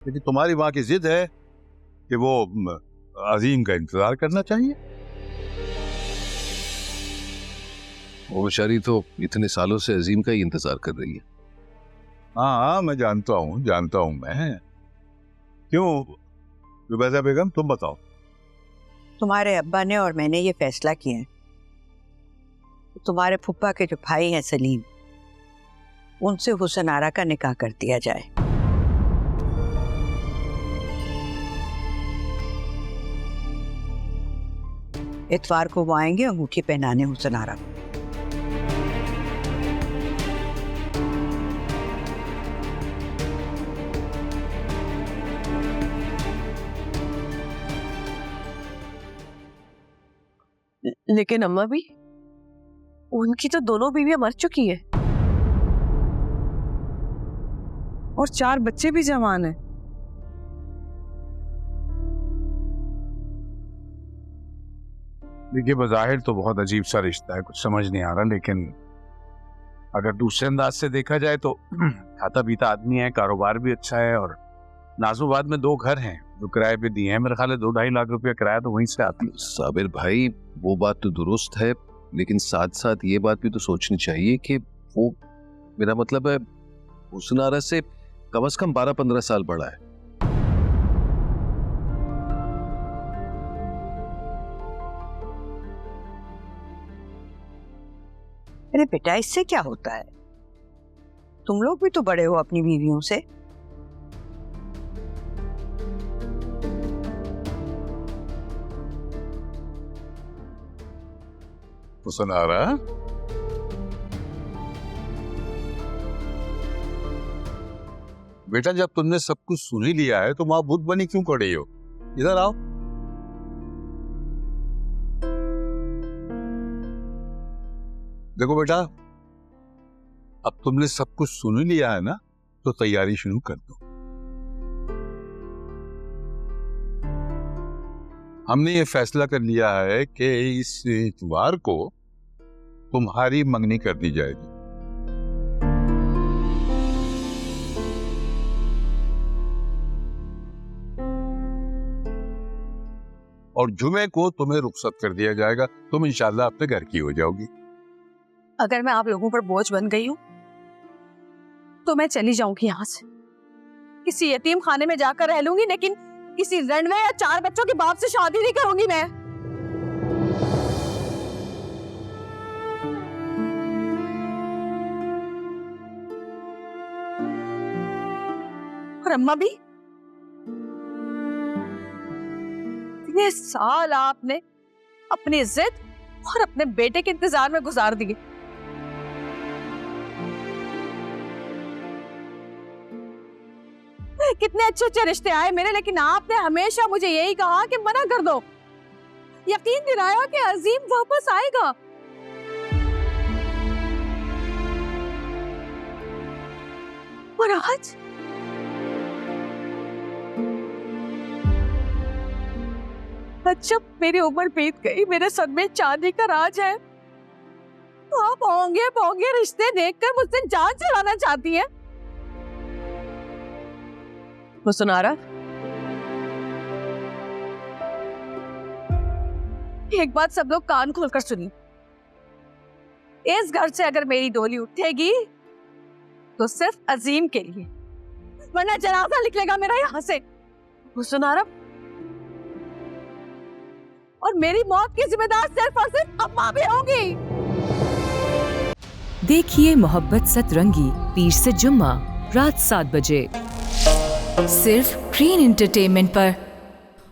लेकिन तुम्हारी माँ की जिद है कि वो अजीम का इंतजार करना चाहिए। वो बेचारी तो इतने सालों से अजीम का ही इंतजार कर रही है। हाँ मैं जानता हूँ मैं। क्यों रुबैदा बेगम, तुम बताओ। तुम्हारे अब्बा ने और मैंने ये फैसला किया है, तुम्हारे फुप्पा के जो भाई हैं सलीम, उनसे हुसन आरा का निकाह कर दिया जाए। इतवार को वो आएंगे अंगूठी पहनाने हुसन आरा को। लेकिन अम्मा भी, उनकी तो दोनों बीवियां मर चुकी हैं और 4 बच्चे भी जवान हैं। देखिए, बज़ाहिर तो बहुत अजीब सा रिश्ता है, कुछ समझ नहीं आ रहा, लेकिन अगर दूसरे अंदाज से देखा जाए तो खाता पीता आदमी है, कारोबार भी अच्छा है, और नाजुबाद में 2 घर हैं जो किराए पे दिए हैं। मेरे ख्याल है 2-2.5 लाख रुपया किराया तो वहीं से आता है। साबिर भाई, वो बात तो दुरुस्त है, लेकिन साथ साथ ये बात भी तो सोचनी चाहिए कि वो, मेरा मतलब है, हुसन आरा से कम 12-15 साल बड़ा है। अरे बेटा, इससे क्या होता है? तुम लोग भी तो बड़े हो अपनी बीवियों से। हुसन आरा, बेटा जब तुमने सब कुछ सुन ही लिया है तो माँ भूत बनी क्यों खड़ी हो? इधर आओ। देखो बेटा, अब तुमने सब कुछ सुन ही लिया है ना, तो तैयारी शुरू कर दो। हमने ये फैसला कर लिया है कि इस इतवार को तुम्हारी मंगनी कर दी जाएगी। और जुमे को तुम्हें रुखसत कर दिया जाएगा। तुम इंशाल्लाह अपने घर की हो जाओगी। अगर मैं आप लोगों पर बोझ बन गई हूँ तो मैं चली जाऊंगी यहाँ से, किसी यतीम खाने में जाकर रह लूंगी, लेकिन किसी रणवे या 4 बच्चों के बाप से शादी नहीं करूंगी मैं। और अम्मा भी, इतने साल आपने अपनी जिद और अपने बेटे के इंतजार में गुजार दिए। कितने अच्छे अच्छे रिश्ते आए मेरे, लेकिन आपने हमेशा मुझे यही कहा कि मना कर दो। यकीन दिलाया कि अजीम वापस आएगा। और आज जब मेरी उम्र बीत गई, मेरे सर में चांदी का राज है, तो आप होंगे पोंगे रिश्ते देखकर मुझसे जान चलाना चाहती हैं। हुसन आरा, एक बात सब लोग कान खोलकर सुनिए, इस घर से अगर मेरी डोली उठेगी तो सिर्फ अजीम के लिए, वरना जनाजा निकलेगा मेरा यहाँ से। हुसन आरा, और मेरी मौत की जिम्मेदार सिर्फ और सिर्फ अम्मा भी होंगी। देखिए मोहब्बत सतरंगी, पीर से जुम्मा रात 7 बजे, सिर्फ ग्रीन एंटरटेनमेंट पर।